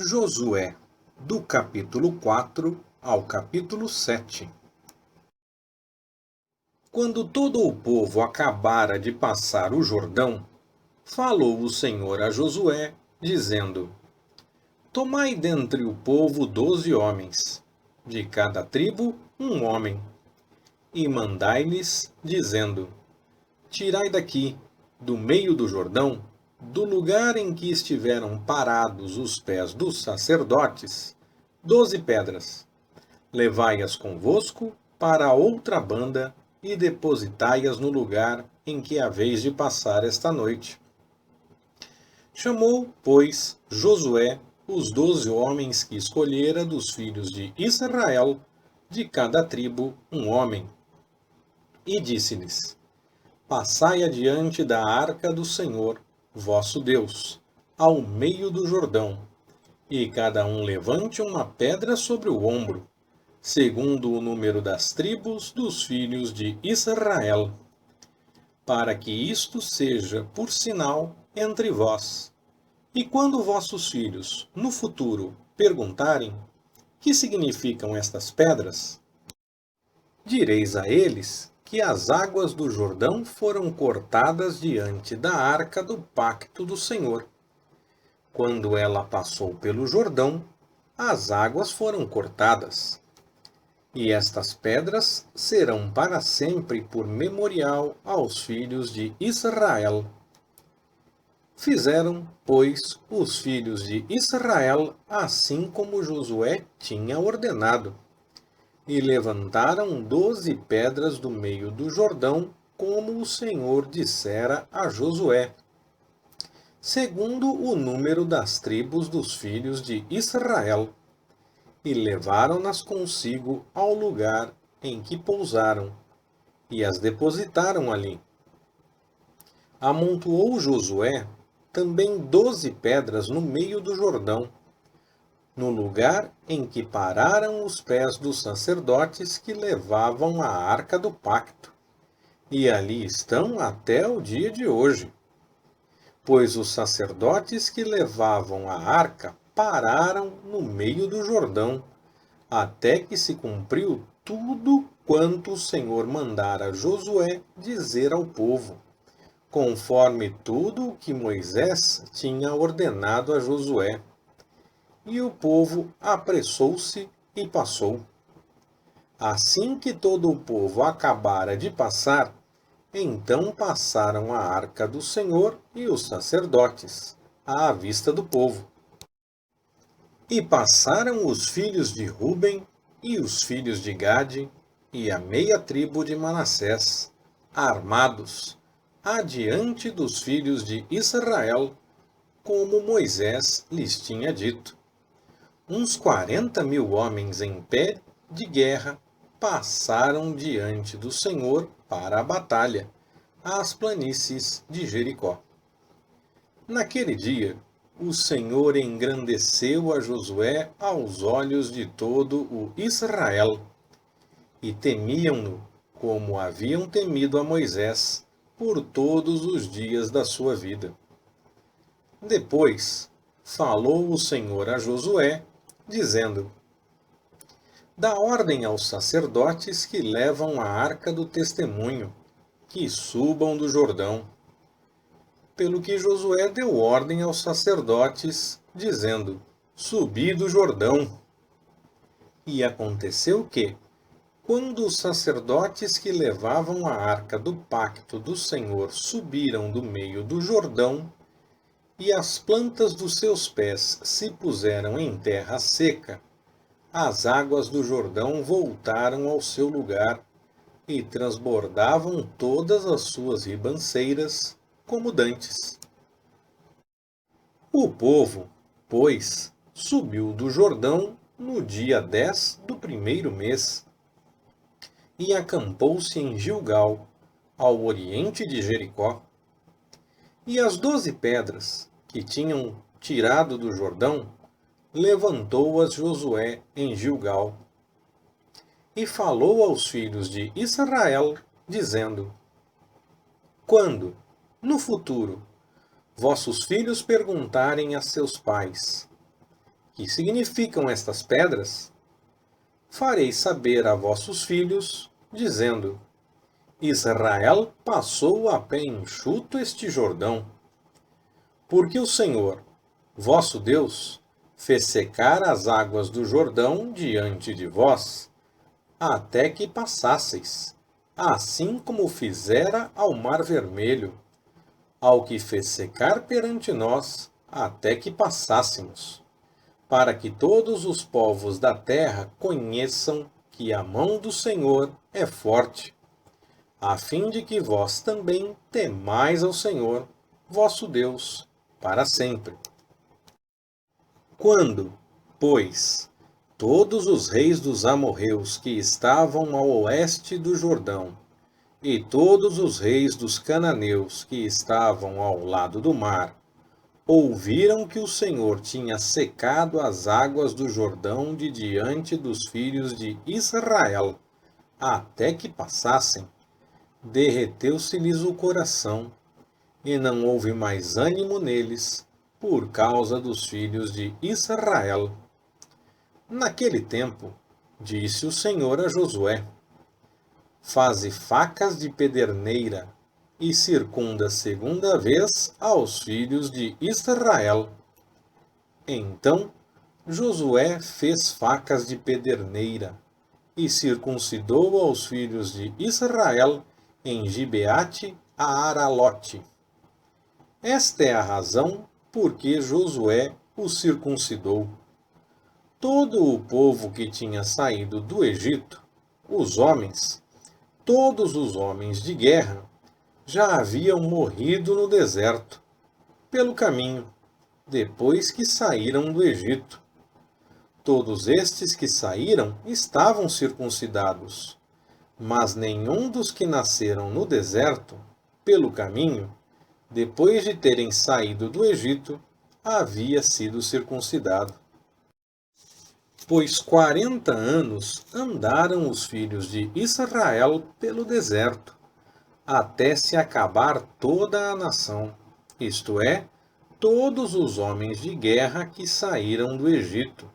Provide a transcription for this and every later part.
Josué, do capítulo 4 ao capítulo 7. Quando todo o povo acabara de passar o Jordão, falou o Senhor a Josué, dizendo: Tomai dentre o povo 12 homens, de cada tribo um homem, e mandai-lhes, dizendo: Tirai daqui, do meio do Jordão, do lugar em que estiveram parados os pés dos sacerdotes, 12 pedras. Levai-as convosco para a outra banda e depositai-as no lugar em que haveis de passar esta noite. Chamou, pois, Josué os 12 homens que escolhera dos filhos de Israel, de cada tribo um homem, e disse-lhes: Passai adiante da arca do Senhor, vosso Deus, ao meio do Jordão, e cada um levante uma pedra sobre o ombro, segundo o número das tribos dos filhos de Israel, para que isto seja por sinal entre vós. E quando vossos filhos, no futuro, perguntarem: Que significam estas pedras? Direis a eles que as águas do Jordão foram cortadas diante da arca do pacto do Senhor. Quando ela passou pelo Jordão, as águas foram cortadas. E estas pedras serão para sempre por memorial aos filhos de Israel. Fizeram, pois, os filhos de Israel assim como Josué tinha ordenado. E levantaram 12 pedras do meio do Jordão, como o Senhor dissera a Josué, segundo o número das tribos dos filhos de Israel, e levaram-nas consigo ao lugar em que pousaram, e as depositaram ali. Amontoou Josué também 12 pedras no meio do Jordão, no lugar em que pararam os pés dos sacerdotes que levavam a arca do pacto, e ali estão até o dia de hoje. Pois os sacerdotes que levavam a arca pararam no meio do Jordão, até que se cumpriu tudo quanto o Senhor mandara Josué dizer ao povo, conforme tudo o que Moisés tinha ordenado a Josué. E o povo apressou-se e passou. Assim que todo o povo acabara de passar, então passaram a arca do Senhor e os sacerdotes, à vista do povo. E passaram os filhos de Ruben e os filhos de Gade e a meia tribo de Manassés, armados, adiante dos filhos de Israel, como Moisés lhes tinha dito. Uns 40.000 homens em pé de guerra passaram diante do Senhor para a batalha, às planícies de Jericó. Naquele dia, o Senhor engrandeceu a Josué aos olhos de todo o Israel, e temiam-no como haviam temido a Moisés por todos os dias da sua vida. Depois, falou o Senhor a Josué, dizendo: Dá ordem aos sacerdotes que levam a arca do testemunho, que subam do Jordão. Pelo que Josué deu ordem aos sacerdotes, dizendo: Subi do Jordão. E aconteceu que, quando os sacerdotes que levavam a arca do pacto do Senhor subiram do meio do Jordão, e as plantas dos seus pés se puseram em terra seca, as águas do Jordão voltaram ao seu lugar e transbordavam todas as suas ribanceiras, como dantes. O povo, pois, subiu do Jordão no dia 10 do primeiro mês e acampou-se em Gilgal, ao oriente de Jericó. E as 12 pedras que tinham tirado do Jordão, levantou-as Josué em Gilgal. E falou aos filhos de Israel, dizendo: Quando, no futuro, vossos filhos perguntarem a seus pais: Que significam estas pedras? Farei saber a vossos filhos, dizendo: Israel passou a pé enxuto este Jordão, porque o Senhor, vosso Deus, fez secar as águas do Jordão diante de vós, até que passasseis, assim como fizera ao Mar Vermelho, ao que fez secar perante nós, até que passássemos, para que todos os povos da terra conheçam que a mão do Senhor é forte, a fim de que vós também temais ao Senhor, vosso Deus, para sempre. Quando, pois, todos os reis dos amorreus que estavam ao oeste do Jordão, e todos os reis dos cananeus que estavam ao lado do mar, ouviram que o Senhor tinha secado as águas do Jordão de diante dos filhos de Israel, até que passassem, derreteu-se-lhes o coração, e não houve mais ânimo neles, por causa dos filhos de Israel. Naquele tempo, disse o Senhor a Josué: Faze facas de pederneira, e circunda segunda vez aos filhos de Israel. Então Josué fez facas de pederneira, e circuncidou aos filhos de Israel em Gibeate a Aralote. Esta é a razão por que Josué os circuncidou. Todo o povo que tinha saído do Egito, os homens, todos os homens de guerra, já haviam morrido no deserto, pelo caminho, depois que saíram do Egito. Todos estes que saíram estavam circuncidados, mas nenhum dos que nasceram no deserto, pelo caminho, depois de terem saído do Egito, havia sido circuncidado. Pois 40 anos andaram os filhos de Israel pelo deserto, até se acabar toda a nação, isto é, todos os homens de guerra que saíram do Egito.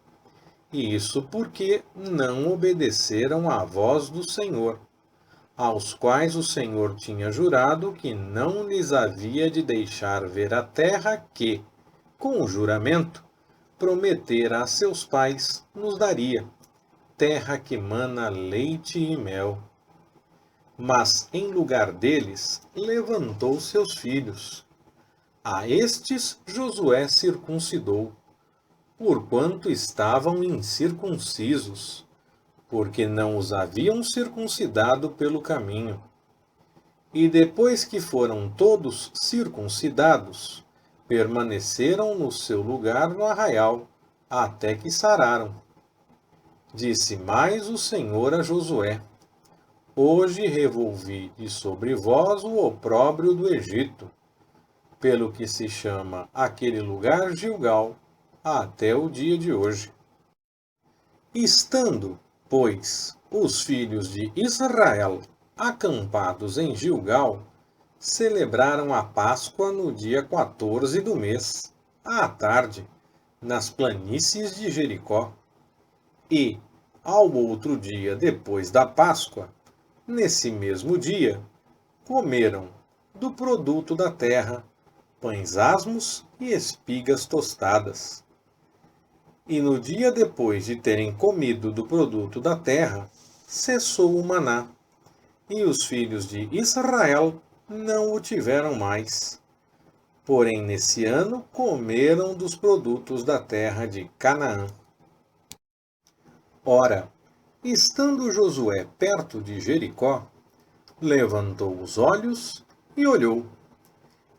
E isso porque não obedeceram à voz do Senhor, aos quais o Senhor tinha jurado que não lhes havia de deixar ver a terra que, com o juramento, prometera a seus pais nos daria, terra que mana leite e mel. Mas, em lugar deles, levantou seus filhos. A estes Josué circuncidou, porquanto estavam incircuncisos, porque não os haviam circuncidado pelo caminho. E depois que foram todos circuncidados, permaneceram no seu lugar no arraial, até que sararam. Disse mais o Senhor a Josué: Hoje revolvi de sobre vós o opróbrio do Egito, pelo que se chama aquele lugar Gilgal, até o dia de hoje. Estando, pois, os filhos de Israel acampados em Gilgal, celebraram a Páscoa no dia 14 do mês, à tarde, nas planícies de Jericó. E, ao outro dia depois da Páscoa, nesse mesmo dia, comeram do produto da terra pães asmos e espigas tostadas. E no dia depois de terem comido do produto da terra, cessou o maná, e os filhos de Israel não o tiveram mais. Porém, nesse ano, comeram dos produtos da terra de Canaã. Ora, estando Josué perto de Jericó, levantou os olhos e olhou.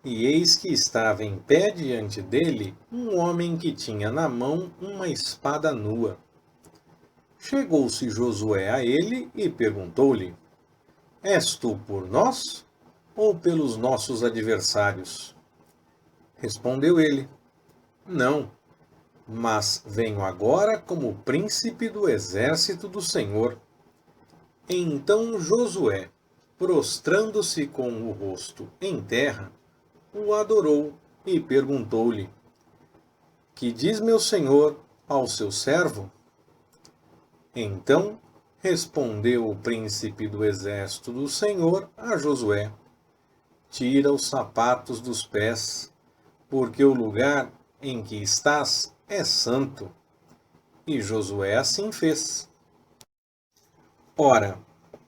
E eis que estava em pé diante dele um homem que tinha na mão uma espada nua. Chegou-se Josué a ele e perguntou-lhe: És tu por nós ou pelos nossos adversários? Respondeu ele: Não, mas venho agora como príncipe do exército do Senhor. Então Josué, prostrando-se com o rosto em terra, o adorou e perguntou-lhe: Que diz meu senhor, ao seu servo? Então respondeu o príncipe do exército do Senhor a Josué: Tira os sapatos dos pés, porque o lugar em que estás é santo. E Josué assim fez. Ora,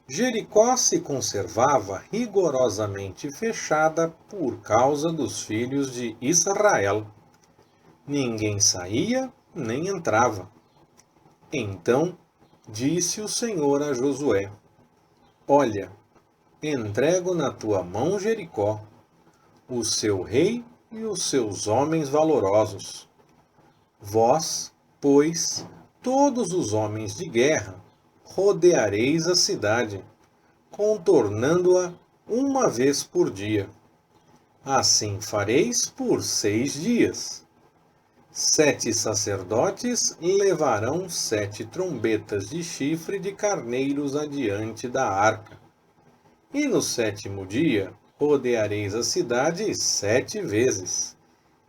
Jericó se conservava rigorosamente fechada por causa dos filhos de Israel. Ninguém saía nem entrava. Então disse o Senhor a Josué: Olha, entrego na tua mão Jericó, o seu rei e os seus homens valorosos. Vós, pois, todos os homens de guerra, rodeareis a cidade, contornando-a uma vez por dia. Assim fareis por 6 dias. 7 sacerdotes levarão 7 trombetas de chifre de carneiros adiante da arca. E no 7º dia rodeareis a cidade 7 vezes,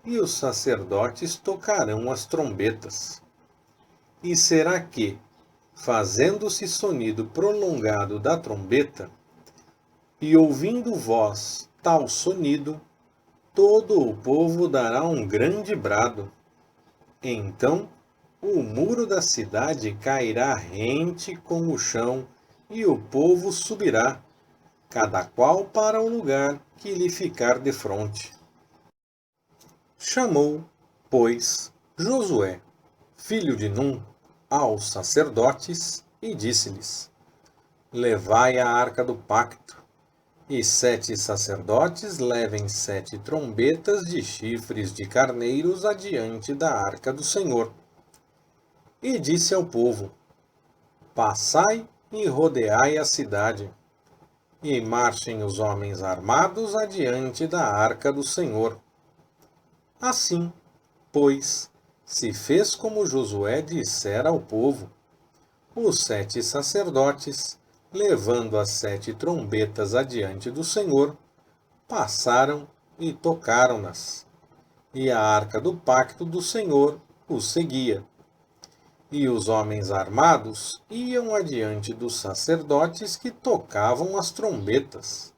e os sacerdotes tocarão as trombetas. E será que, fazendo-se sonido prolongado da trombeta, e ouvindo voz tal sonido, todo o povo dará um grande brado. Então o muro da cidade cairá rente com o chão, e o povo subirá, cada qual para o lugar que lhe ficar defronte. Chamou, pois, Josué, filho de Num, aos sacerdotes, e disse-lhes: Levai a arca do pacto, e 7 sacerdotes levem 7 trombetas de chifres de carneiros adiante da arca do Senhor. E disse ao povo: Passai e rodeai a cidade, e marchem os homens armados adiante da arca do Senhor. Assim, pois, se fez como Josué dissera ao povo. Os 7 sacerdotes, levando as 7 trombetas adiante do Senhor, passaram e tocaram-nas. E a arca do pacto do Senhor os seguia. E os homens armados iam adiante dos sacerdotes que tocavam as trombetas.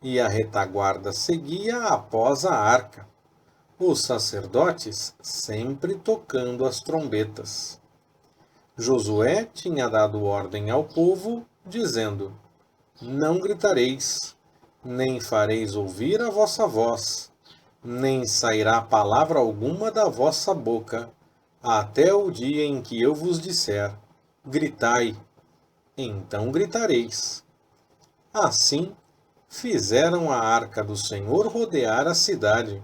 E a retaguarda seguia após a arca, os sacerdotes sempre tocando as trombetas. Josué tinha dado ordem ao povo, dizendo: Não gritareis, nem fareis ouvir a vossa voz, nem sairá palavra alguma da vossa boca, até o dia em que eu vos disser: Gritai, então gritareis. Assim fizeram a arca do Senhor rodear a cidade,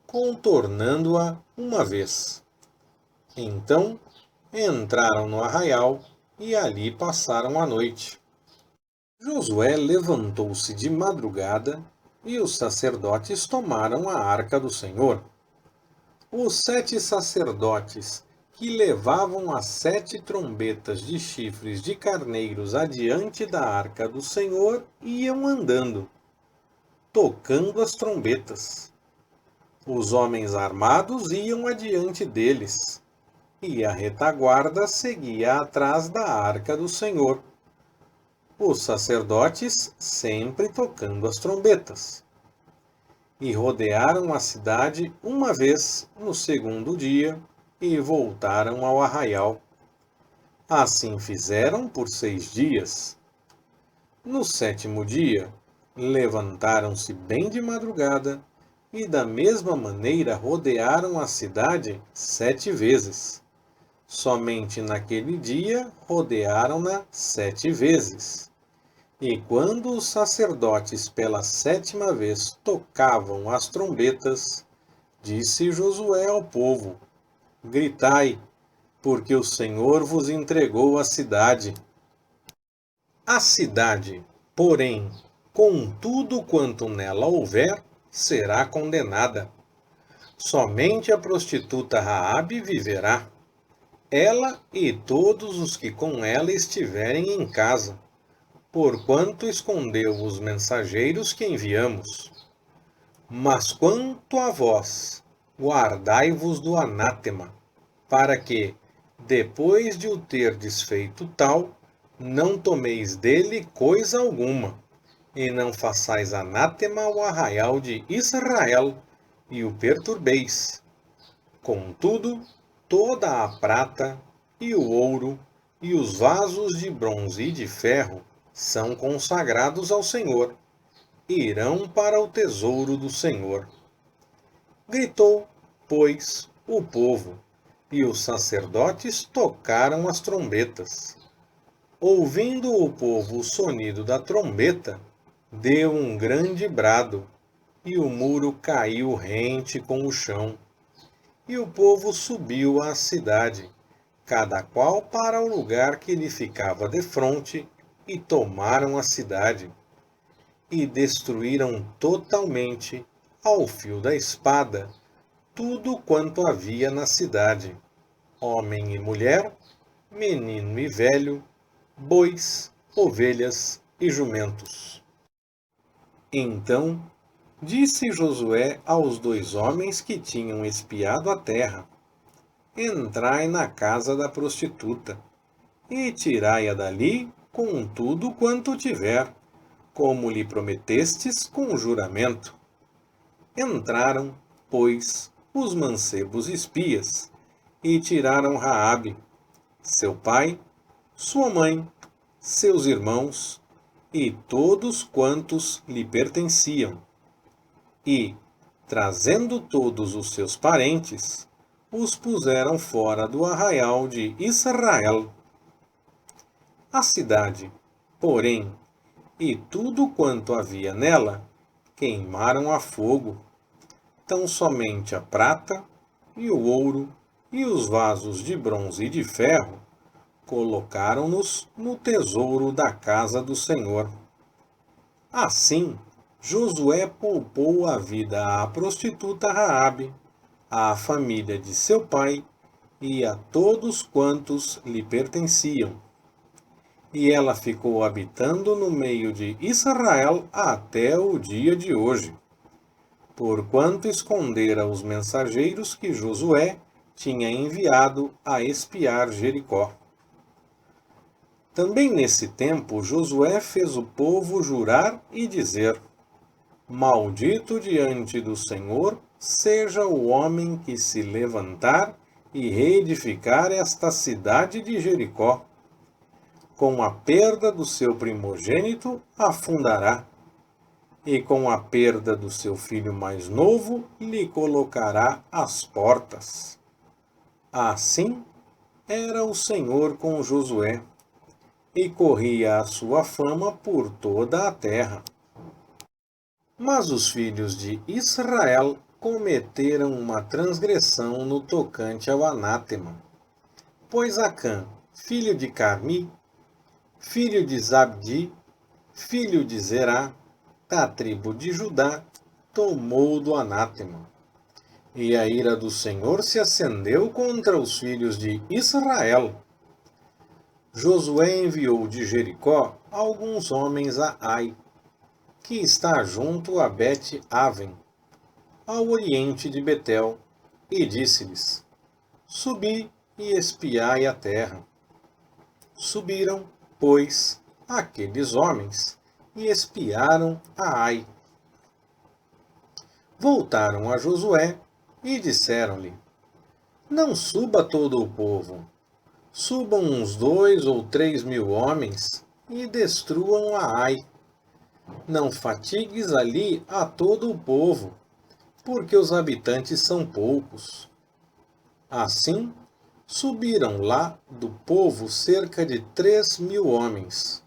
contornando-a uma vez. Então entraram no arraial e ali passaram a noite. Josué levantou-se de madrugada e os sacerdotes tomaram a arca do Senhor. Os 7 sacerdotes que levavam as 7 trombetas de chifres de carneiros adiante da arca do Senhor iam andando, tocando as trombetas. Os homens armados iam adiante deles, e a retaguarda seguia atrás da arca do Senhor. Os sacerdotes sempre tocando as trombetas. E rodearam a cidade uma vez no 2º dia e voltaram ao arraial. Assim fizeram por 6 dias. No 7º dia, levantaram-se bem de madrugada e da mesma maneira rodearam a cidade 7 vezes. Somente naquele dia rodearam-na 7 vezes. E quando os sacerdotes pela 7ª vez tocavam as trombetas, disse Josué ao povo: Gritai, porque o Senhor vos entregou a cidade. A cidade, porém, com tudo quanto nela houver, será condenada. Somente a prostituta Raabe viverá, ela e todos os que com ela estiverem em casa, porquanto escondeu os mensageiros que enviamos. Mas quanto a vós, guardai-vos do anátema, para que, Depois de o terdes feito tal, não tomeis dele coisa alguma, e não façais anátema ao arraial de Israel, e o perturbeis. Contudo, toda a prata, e o ouro, e os vasos de bronze e de ferro são consagrados ao Senhor, e irão para o tesouro do Senhor. Gritou, pois, o povo, e os sacerdotes tocaram as trombetas. Ouvindo o povo o sonido da trombeta, deu um grande brado, e o muro caiu rente com o chão. E o povo subiu à cidade, cada qual para o lugar que lhe ficava defronte, e tomaram a cidade. E destruíram totalmente, ao fio da espada, tudo quanto havia na cidade, homem e mulher, menino e velho, bois, ovelhas e jumentos. Então disse Josué aos 2 homens que tinham espiado a terra: Entrai na casa da prostituta, e tirai-a dali com tudo quanto tiver, como lhe prometestes com juramento. Entraram, pois, os mancebos espias, e tiraram Raabe, seu pai, sua mãe, seus irmãos, e todos quantos lhe pertenciam. E, trazendo todos os seus parentes, os puseram fora do arraial de Israel. A cidade, porém, e tudo quanto havia nela, queimaram a fogo. Tão somente a prata, e o ouro, e os vasos de bronze e de ferro, colocaram-nos no tesouro da casa do Senhor. Assim, Josué poupou a vida à prostituta Raabe, à família de seu pai e a todos quantos lhe pertenciam. E ela ficou habitando no meio de Israel até o dia de hoje, porquanto escondera os mensageiros que Josué tinha enviado a espiar Jericó. Também nesse tempo Josué fez o povo jurar e dizer: Maldito diante do Senhor seja o homem que se levantar e reedificar esta cidade de Jericó. Com a perda do seu primogênito a fundará, e com a perda do seu filho mais novo lhe colocará as portas. Assim era o Senhor com Josué, e corria a sua fama por toda a terra. Mas os filhos de Israel cometeram uma transgressão no tocante ao anátema. Pois Acã, filho de Carmi, filho de Zabdi, filho de Zerá, da tribo de Judá, tomou do anátema. E a ira do Senhor se acendeu contra os filhos de Israel. Josué enviou de Jericó alguns homens a Ai, que está junto a Bet-Aven, ao oriente de Betel, e disse-lhes: Subi e espiai a terra. Subiram, pois, aqueles homens, e espiaram a Ai. Voltaram a Josué e disseram-lhe: Não suba todo o povo, subam uns 2 ou 3 mil homens e destruam a Ai. Não fatigues ali a todo o povo, porque os habitantes são poucos. Assim, subiram lá do povo cerca de 3 mil homens,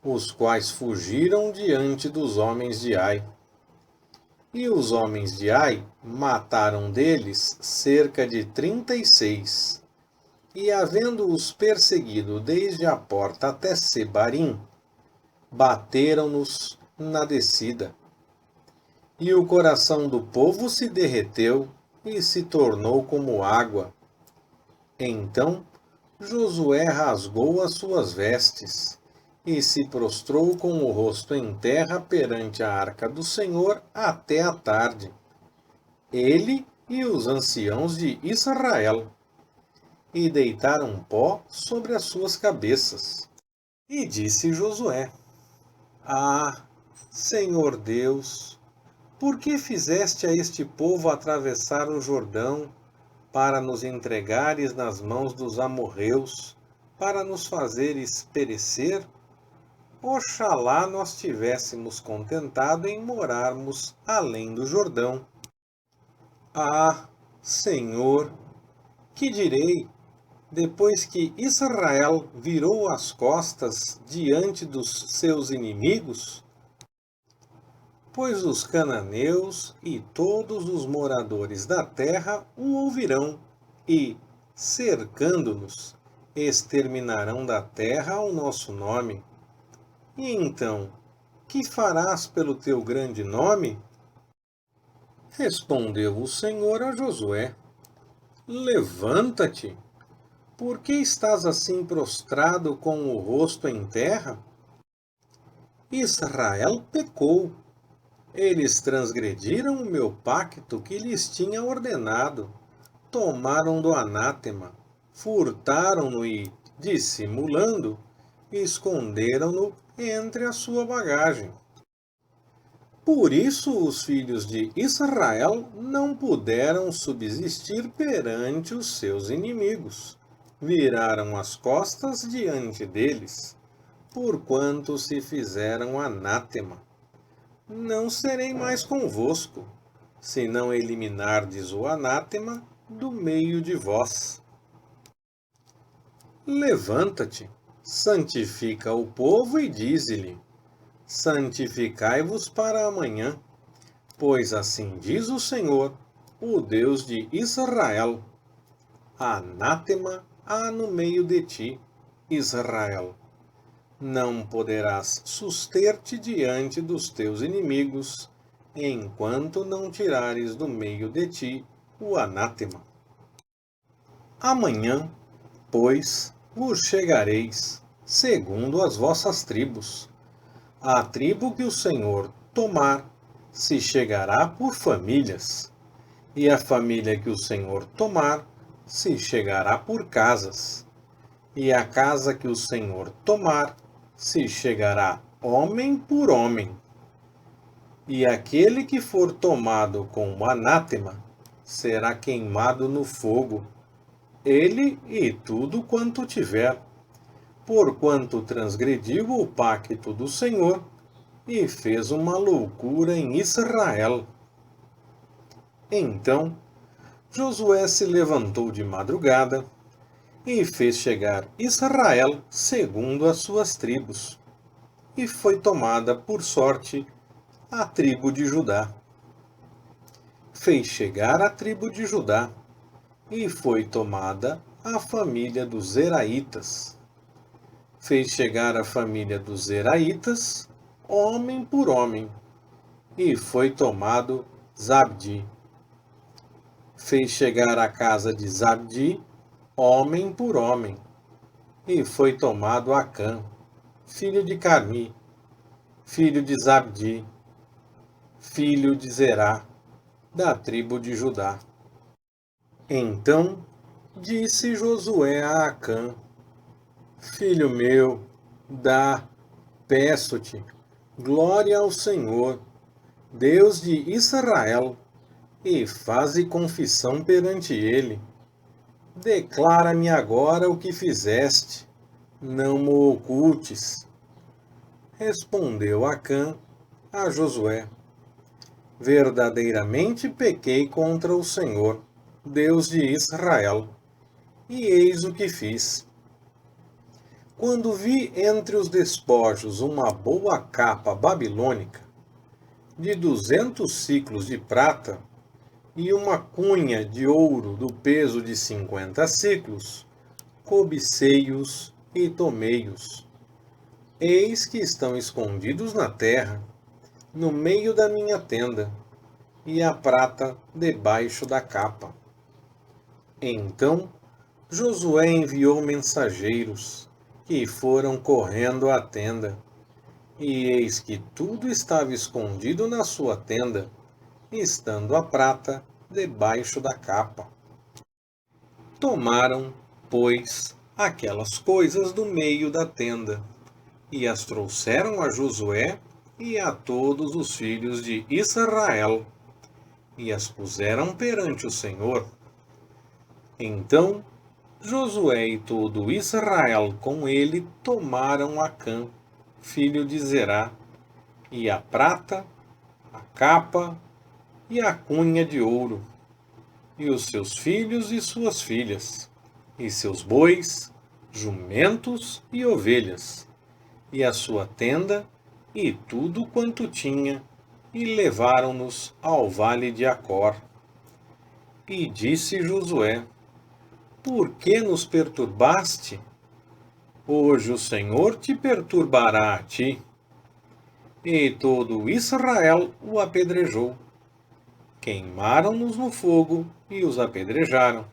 os quais fugiram diante dos homens de Ai. E os homens de Ai mataram deles cerca de 36. E havendo-os perseguido desde a porta até Sebarim, bateram-nos na descida. E o coração do povo se derreteu e se tornou como água. Então Josué rasgou as suas vestes e se prostrou com o rosto em terra perante a arca do Senhor até a tarde, ele e os anciãos de Israel. e deitaram pó sobre as suas cabeças. E disse Josué: Ah, Senhor Deus, por que fizeste a este povo atravessar o Jordão para nos entregares nas mãos dos amorreus, para nos fazeres perecer? Oxalá nós tivéssemos contentado em morarmos além do Jordão. Ah, Senhor, que direi, depois que Israel virou as costas diante dos seus inimigos? Pois os cananeus e todos os moradores da terra o ouvirão e, cercando-nos, exterminarão da terra o nosso nome. E então, que farás pelo teu grande nome? Respondeu o Senhor a Josué: Levanta-te, por que estás assim prostrado com o rosto em terra? Israel pecou. Eles transgrediram o meu pacto que lhes tinha ordenado, tomaram do anátema, furtaram-no e, dissimulando, esconderam-no entre a sua bagagem. Por isso os filhos de Israel não puderam subsistir perante os seus inimigos. Viraram as costas diante deles, porquanto se fizeram anátema. Não serei mais convosco, se não eliminardes o anátema do meio de vós. Levanta-te, santifica o povo e dize-lhe: Santificai-vos para amanhã, pois assim diz o Senhor, o Deus de Israel: Anátema há no meio de ti, Israel. Não poderás suster-te diante dos teus inimigos, enquanto não tirares do meio de ti o anátema. Amanhã, pois, vos chegareis, segundo as vossas tribos. A tribo que o Senhor tomar se chegará por famílias, e a família que o Senhor tomar se chegará por casas, e a casa que o Senhor tomar se chegará homem por homem. E aquele que for tomado com o anátema será queimado no fogo, ele e tudo quanto tiver, porquanto transgrediu o pacto do Senhor e fez uma loucura em Israel. Então Josué se levantou de madrugada e fez chegar Israel segundo as suas tribos, e foi tomada por sorte a tribo de Judá. Fez chegar a tribo de Judá, e foi tomada a família dos Zeraitas. Fez chegar a família dos Zeraitas, homem por homem, e foi tomado Zabdi. Fez chegar a casa de Zabdi, homem por homem, e foi tomado Acã, filho de Carmi, filho de Zabdi, filho de Zerá, da tribo de Judá. Então disse Josué a Acã: Filho meu, peço-te, glória ao Senhor, Deus de Israel, e faze confissão perante ele. Declara-me agora o que fizeste, não mo ocultes. Respondeu Acã a Josué: Verdadeiramente pequei contra o Senhor, Deus de Israel, e eis o que fiz. Quando vi entre os despojos uma boa capa babilônica, de 200 siclos de prata, e uma cunha de ouro do peso de 50 siclos, cobicei-os e tomei-os. Eis que estão escondidos na terra, no meio da minha tenda, e a prata debaixo da capa. Então Josué enviou mensageiros, que foram correndo à tenda, e eis que tudo estava escondido na sua tenda, estando a prata debaixo da capa. Tomaram pois, aquelas coisas do meio da tenda, e as trouxeram a Josué e a todos os filhos de Israel, e as puseram perante o Senhor. Então Josué e todo Israel com ele tomaram Acã, filho de Zerá, e a prata, a capa e a cunha de ouro, e os seus filhos e suas filhas, e seus bois, jumentos e ovelhas, e a sua tenda, e tudo quanto tinha, e levaram-nos ao vale de Acor. E disse Josué: Por que nos perturbaste? Hoje o Senhor te perturbará a ti. E todo Israel o apedrejou. Queimaram-nos no fogo e os apedrejaram.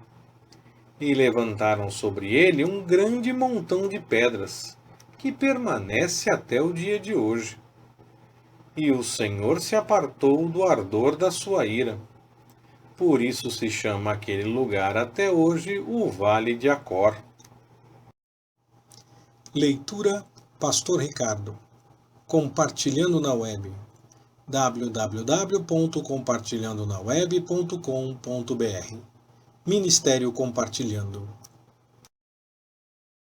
E levantaram sobre ele um grande montão de pedras, que permanece até o dia de hoje. E o Senhor se apartou do ardor da sua ira. Por isso se chama aquele lugar até hoje o Vale de Acor. Leitura Pastor Ricardo. Compartilhando na web. www.compartilhandonaweb.com.br Ministério Compartilhando.